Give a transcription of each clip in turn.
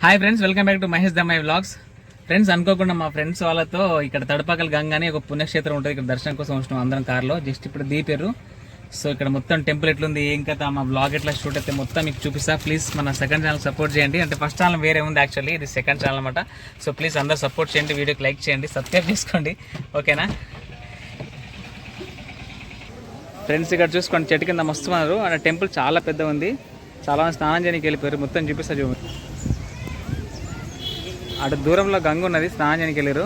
Hi friends, welcome back to Mahesh Dammai vlogs. Friends, అనుకోకుండా మా friends వాళ్ళతో ఇక్కడ తడపాకల్ గంగా అని ఒక పుణ్యక్షేత్రం ఉంటుంది. ఇక్కడ దర్శనం కోసం వచ్చినాం అందరం కార్లో. జస్ట్ ఇప్పుడు దీపారు. సో ఇక్కడ మొత్తం టెంపుల్ ఎట్లుంది, ఏం కదా, మా బ్లాగ్ ఎట్లా షూట్ అయితే మొత్తం మీకు చూపిస్తా. ప్లీజ్ మన సెకండ్ ఛానల్ సపోర్ట్ చేయండి. అంటే ఫస్ట్ ఛానల్ వేరే ఉంది యాక్చువల్లీ, ఇది సెకండ్ ఛానల్ అనమాట. సో ప్లీజ్ అందరూ సపోర్ట్ చేయండి, వీడియోకి లైక్ చేయండి, సబ్స్క్రైబ్ చేసుకోండి, ఓకేనా ఫ్రెండ్స్. ఇక్కడ చూసుకోండి, చెట్టు కింద మస్తు ఉన్నారు. అంటే టెంపుల్ చాలా పెద్ద ఉంది. చాలా మంది స్నానం చేయడానికి వెళ్ళిపోయారు. మొత్తం చూపిస్తా చూడండి. అటు దూరంలో గంగ ఉన్నది, స్నానం చేయడానికి వెళ్ళారు.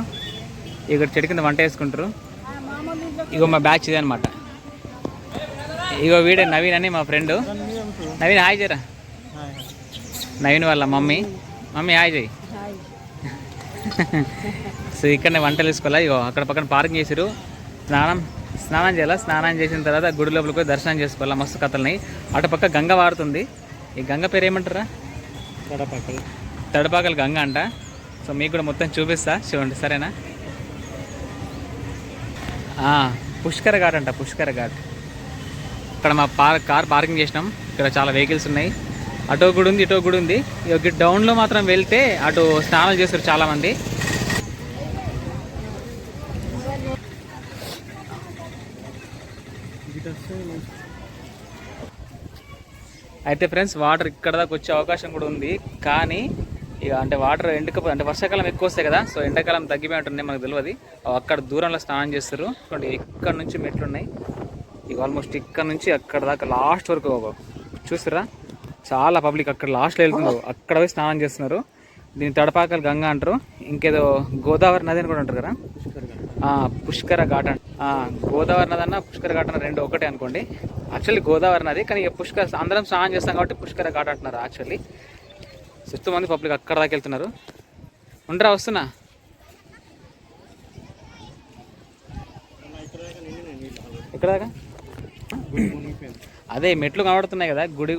ఇక్కడ చెట్టు కింద వంట వేసుకుంటారు. ఇగో మా బ్యాచ్ ఇదే అనమాట. ఇగో వీడే నవీన్ అని మా ఫ్రెండ్. నవీన్ హాయ్ చేయరా. నవీన్ వాళ్ళ మమ్మీ హాయ్ చేయి. సో ఇక్కడనే వంటలు వేసుకోవాలా. ఇగో అక్కడ పక్కన పార్కింగ్ చేసారు. స్నానం చేయాలా. స్నానం చేసిన తర్వాత గుడి లోపలికి పోయి దర్శనం చేసుకోవాలా. మస్తు కథలున్నాయి. అటు పక్క గంగ వారుతుంది. ఈ గంగ పేరు ఏమంటారా? తడపాకల్ గంగ అంట. సో మీకు కూడా మొత్తం చూపిస్తా, చూడండి, సరేనా. పుష్కర ఘాట్ అంట, పుష్కర ఘాట్. ఇక్కడ మా కార్ పార్కింగ్ చేసినాం. ఇక్కడ చాలా వెహికల్స్ ఉన్నాయి. అటో గుడి ఉంది, ఇటో గుడి ఉంది. ఇక డౌన్లో మాత్రం వెళ్తే అటు స్నానాలు చేస్తారు చాలామంది. అయితే ఫ్రెండ్స్, వాటర్ ఇక్కడ దాకా వచ్చే అవకాశం కూడా ఉంది. కానీ ఇక అంటే వాటర్ ఎండకపోతే, అంటే వర్షాకాలం ఎక్కువ వస్తాయి కదా. సో ఎండాకాలం తగ్గిపోయి ఉంటున్నాయి, మనకు తెలియదు. అక్కడ దూరంలో స్నానం చేస్తారు. ఇక్కడ నుంచి మెట్లు ఉన్నాయి. ఇక ఆల్మోస్ట్ ఇక్కడ నుంచి అక్కడ దాకా లాస్ట్ వరకు చూస్తారా, చాలా పబ్లిక్ అక్కడ లాస్ట్లో వెళ్తున్నారు. అక్కడ పోయి స్నానం చేస్తున్నారు. దీన్ని తడపాకల్ గంగ అంటారు. ఇంకేదో గోదావరి నది అని కూడా అంటారు కదా, పుష్కర ఘాట్ అంట. గోదావరి నది అన్న పుష్కర ఘాట్ అన్న రెండు ఒకటే అనుకోండి. యాక్చువల్లీ గోదావరి నది, కానీ పుష్కర అందరం స్నానం చేస్తాం కాబట్టి పుష్కర ఘాట్ అంటున్నారు యాక్చువల్లీ. సుత్తు మంది పబ్లిక్ అక్కడ దాకా వెళ్తున్నారు. ఉండరా, వస్తున్నా. ఎక్కడ దాకా? అదే మెట్లు కనబడుతున్నాయి కదా గుడి.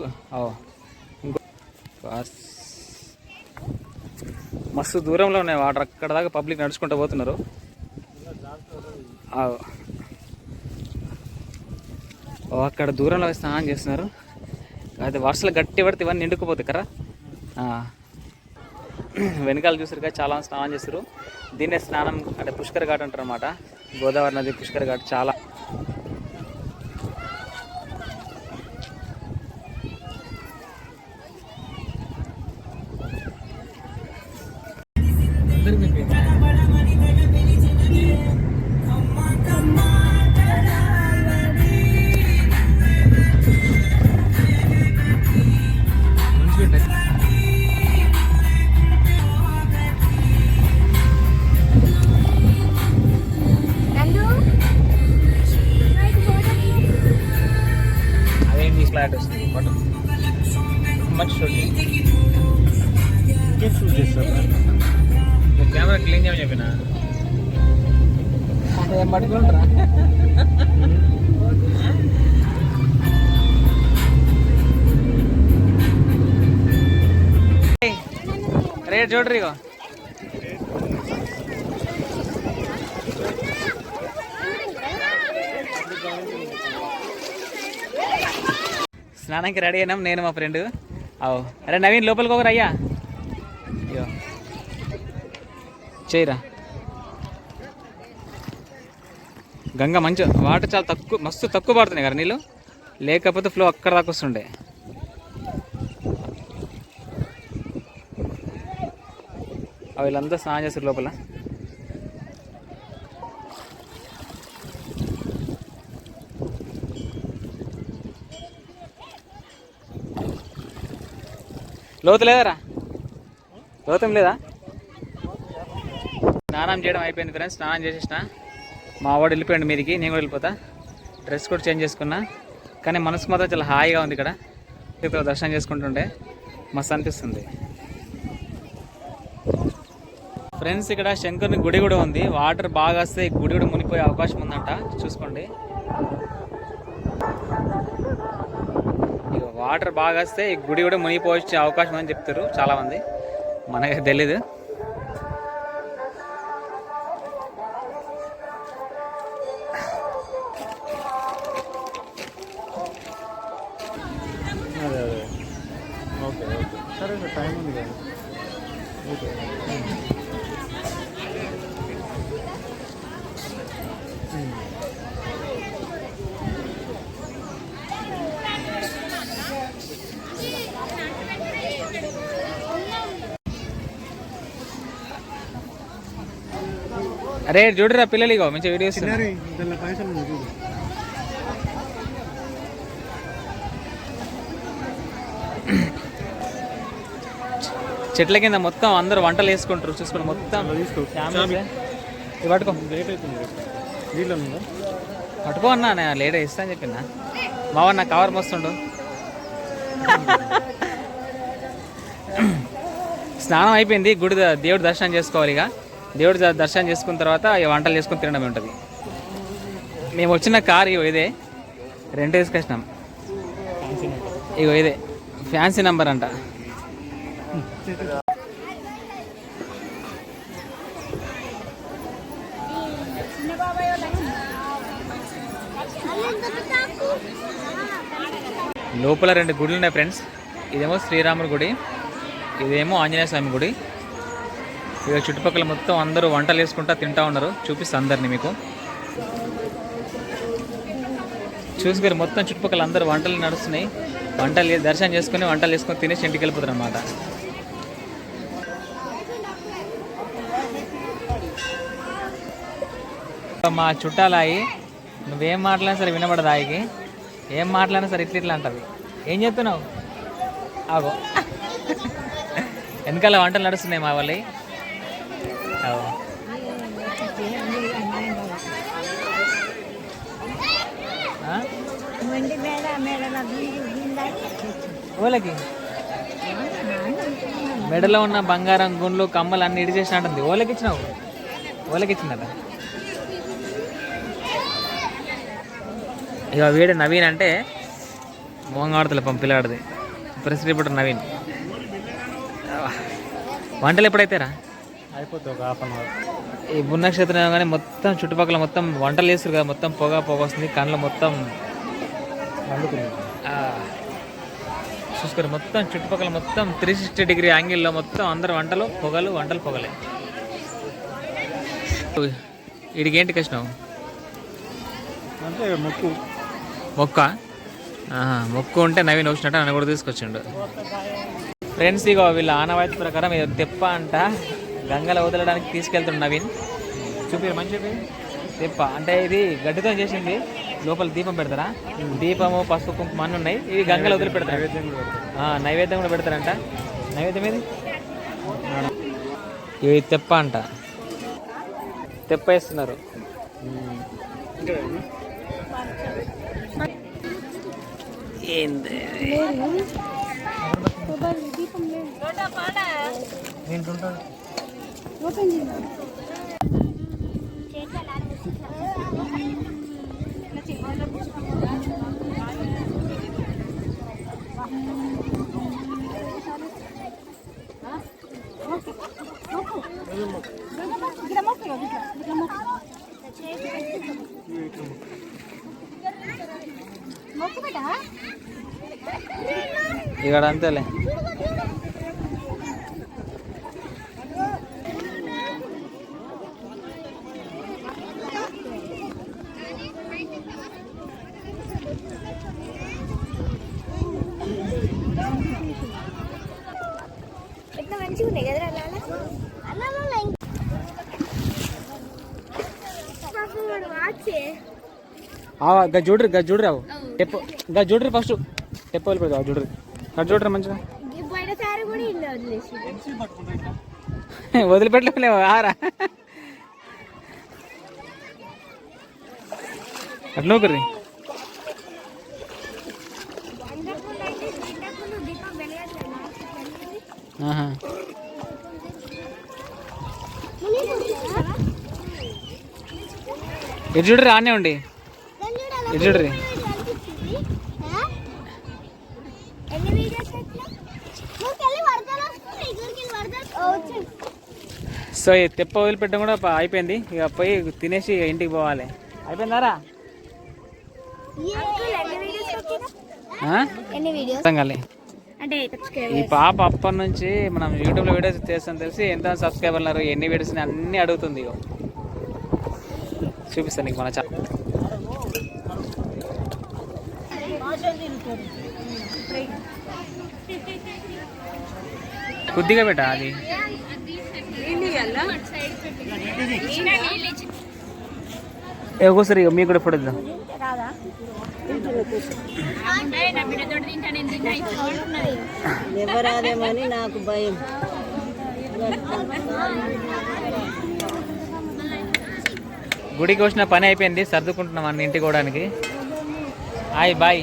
మస్తు దూరంలో ఉన్నాయి వాటర్. అక్కడ దాకా పబ్లిక్ నడుచుకుంటూ పోతున్నారు. అక్కడ దూరంలో స్నానం చేస్తున్నారు. అయితే వర్షాలు గట్టి పడితే ఇవన్నీ నిండుకుపోతాయి కదా. వెనకాల చూసారు కదా, చాలా స్నానం చేస్తారు. దీన్నే స్నానం అంటే పుష్కర ఘాట్ అంటారు అనమాట. గోదావరి నది పుష్కర ఘాట్. చాలా ఫ్లాట్ వస్తుంది. బట్ మచ్ షూట్ చేస్తారు. కెమెరా క్లీన్ చేయమని చెప్పిన ఏం పట్టుకుంటారా. రేట్ చూడరు. ఇగో స్నానానికి రెడీ అయినాం, నేను మా ఫ్రెండ్. అరే నవీన్, లోపలికి ఒకరు అయ్యా. అయ్యో చేయరా. గంగ మంచి వాటర్ చాలా తక్కువ, మస్తు తక్కువ పడుతున్నాయి కదా నీళ్ళు. లేకపోతే ఫ్లో అక్కడ దాకా వస్తుండే. వీళ్ళంతా స్నానం చేస్తారు లోపల. లోతు లేదారా? లోతం లేదా? స్నానం చేయడం అయిపోయింది ఫ్రెండ్స్. స్నానం చేసేసిన. మా వాడు వెళ్ళిపోయాడు మీదికి, నేను కూడా వెళ్ళిపోతా. డ్రెస్ కూడా చేంజ్ చేసుకున్నా. కానీ మనసు మాత్రం చాలా హాయిగా ఉంది. ఇక్కడ దర్శనం చేసుకుంటుంటే మస్తు అనిపిస్తుంది ఫ్రెండ్స్. ఇక్కడ శంకరుని గుడి కూడా ఉంది. వాటర్ బాగా వస్తే ఈ గుడి కూడా మునిగిపోయే అవకాశం ఉందంట, చూసుకోండి. వాటర్ బాగా వస్తే ఈ గుడి కూడా మునిగిపోవచ్చే అవకాశం అని చెప్తారు చాలామంది, మనకి తెలీదు. ఓకే ఓకే సరే టైం ఉంది కదా. అరే చూడరా పిల్లలు ఇగో మంచి వీడియోస్ చెట్ల కింద మొత్తం అందరూ వంటలు వేసుకుంటారు చూసుకుని మొత్తం పట్టుకో పట్టుకో అన్నా నేను లేట్ ఇస్తా అని చెప్పిన మావా నా కవర్ మస్తుండు స్నానం అయిపోయింది గుడి దేవుడి దర్శనం చేసుకోవాలి ఇక దేవుడి దర్శనం చేసుకున్న తర్వాత ఇక వంటలు చేసుకుని తినడం ఉంటుంది మేము వచ్చిన కార్ ఇగో ఇదే రెంట్ తీసుకొచ్చినాం ఇగో ఇదే ఫ్యాన్సీ నెంబర్ అంట లోపల 2 గుడులు ఉన్నాయి ఫ్రెండ్స్ ఇదేమో శ్రీరాముడి గుడి ఇదేమో ఆంజనేయ స్వామి గుడి ఇక చుట్టుపక్కల మొత్తం అందరూ వంటలు వేసుకుంటా తింటా ఉన్నారు చూపిస్తా అందరినీ మీకు చూసుకొని మొత్తం చుట్టుపక్కల అందరూ వంటలు నడుస్తున్నాయి వంటలు దర్శనం చేసుకుని వంటలు వేసుకొని తినేసి ఇంటికి వెళ్ళిపోతారు అన్నమాట మా చుట్టాలాయి నువ్వేం మాట్లాడినా సరే వినబడదు ఆయికి ఏం మాట్లాడినా సరే ఇట్లా అంటది ఏం చెప్తున్నావు ఆగో వెనకాల వంటలు నడుస్తున్నాయి మా వాళ్ళవి ఓలకి మెడలో ఉన్న బంగారం గుండ్లు కమ్మలు అన్ని ఇడి చేసినట్టుంది ఓలకి ఇచ్చినావు ఓలకి ఇచ్చిందట ఇక వీడు నవీన్ అంటే మోంగాడుతులే పిల్లాడిది ప్రెస్ రిపోర్టర్ నవీన్ వంటలు ఎప్పుడైతేరా అయిపోతుంది ఒక హాఫ్ అన్ అవర్ ఈ పుణ్యక్షేత్రం కానీ మొత్తం చుట్టుపక్కల మొత్తం వంటలు వేస్తారు కదా మొత్తం పొగ వస్తుంది కళ్ళు మొత్తం చూసుకొని మొత్తం చుట్టుపక్కల మొత్తం 360 డిగ్రీ యాంగిల్లో మొత్తం అందరు వంటలు పొగలే వీడికి ఏంటి కృష్ణం అంటే మొక్కు ఉంటే నవీన్ వచ్చినట్టు నన్ను కూడా తీసుకొచ్చిండు ఫ్రెండ్స్ ఇక వీళ్ళ ఆనవాయితీ ప్రకారం తెప్ప అంట గంగలో వదలడానికి తీసుకెళ్తుండు నవీన్ చూపిరు మంచి తెప్ప అంటే ఇది గడ్డితో చేసింది లోపల దీపం పెడతారా దీపము పసుపు కుంకుమ అన్నీ ఉన్నాయి ఇవి గంగలో వదిలి పెడతారు నైవేద్యం కూడా పెడతారంట నైవేద్యం ఏది ఇవి తెప్ప అంట తెప్ప వేస్తున్నారు ఏంది ఇక్కడ అంతేలే గజ్జుడ్రి రావు టెప్పు గజ్జుడ్రి ఫస్ట్ టెప్పు వెళ్ళిపోతావు జుడ్రి గజ్జుడ్రి మంచిగా వదిలిపెట్టలేవు ఆరా అట్లా ఒకరి ఇటు చూడరి ఆనే ఉండి ఇటు చూడరి సో ఈ తెప్ప వదిలిపెట్టడం కూడా అయిపోయింది ఇక పోయి తినేసి ఇంటికి పోవాలి అయిపోయిందారా అంటే ఈ పాప అప్పటి నుంచి మనం యూట్యూబ్లో వీడియోస్ చేస్తాం తెలిసి ఎంత సబ్స్క్రైబర్లు ఉన్నారు, ఎన్ని వీడియోస్ అన్నీ అడుగుతుంది. ఇగో చూపిస్తాను నీకు మన కొద్దిగా పెట్ట అది ఒకసారి మీకు కూడా ఫోటో ఇద్దాం. ఎవరాదేమని నాకు భయం. గుడికి వచ్చిన పని అయిపోయింది, సర్దుకుంటున్నాం అన్న ఇంటికి పోవడానికి. హాయ్ బాయ్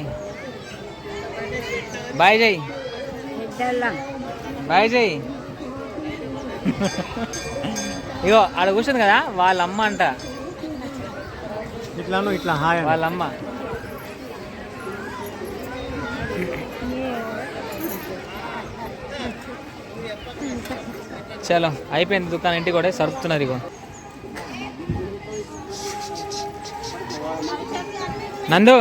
బాయ్ జై బాయ్ జై. ఇగో ఆడ కూర్చుంది కదా వాళ్ళ అమ్మ అంట, ఇట్లాను ఇట్లా హాయ్ వాళ్ళ అమ్మ. చలో అయిపోయింది దుకాణం, ఇంటికి కూడా సరుకుతున్నారు. ఇగో నందు